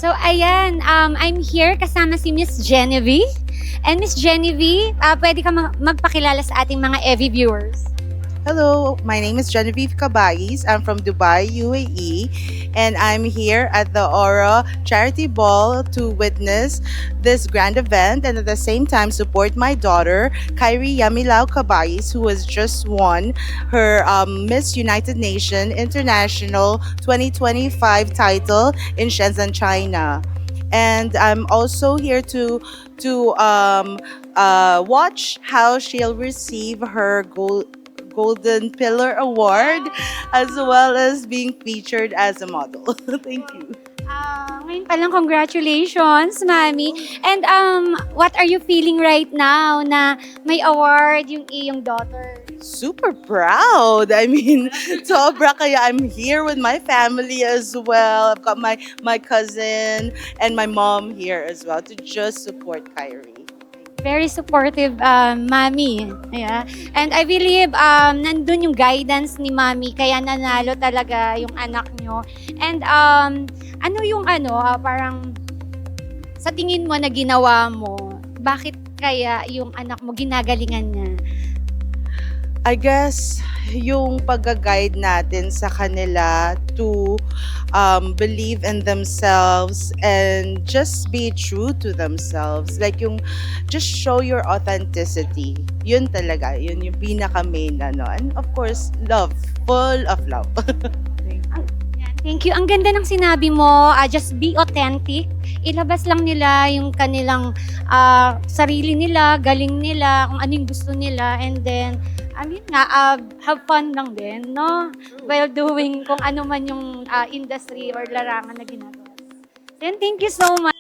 So ayan, I'm here kasama si Miss Genevieve. And Miss Genevieve, pwede ka magpakilala sa ating mga EV viewers. Hello, my name is Genevieve Cabayes. I'm from Dubai, UAE, and I'm here at the Aura Charity Ball to witness this grand event and at the same time support my daughter, Kyrie Yamilao Cabayes, who has just won her Miss United Nations International 2025 title in Shenzhen, China. And I'm also here to watch how she'll receive her Golden Pillar Award, as well as being featured as a model. Thank you. Ngayon pa lang, congratulations, Mami. And what are you feeling right now na may award yung iyong daughter? Super proud. I mean, sobra kaya I'm here with my family as well. I've got my cousin and my mom here as well to just support Kyrie. Very supportive, Mami. Yeah. And I believe nandun yung guidance ni Mami kaya nanalo talaga yung anak nyo. And ano yung parang sa tingin mo na ginawa mo, bakit kaya yung anak mo ginagalingan niya? I guess yung pag-guide natin sa kanila to believe in themselves and just be true to themselves. Like yung just show your authenticity. Yun talaga, yun yung pinaka-main And of course, love. Full of love. Thank you. Ang ganda ng sinabi mo, just be authentic. Ilabas lang nila yung kanilang sarili nila, galing nila, kung ano yung gusto nila. And then, have fun lang din, no? While doing kung ano man yung industry or larangan na ginagawa. Then, thank you so much.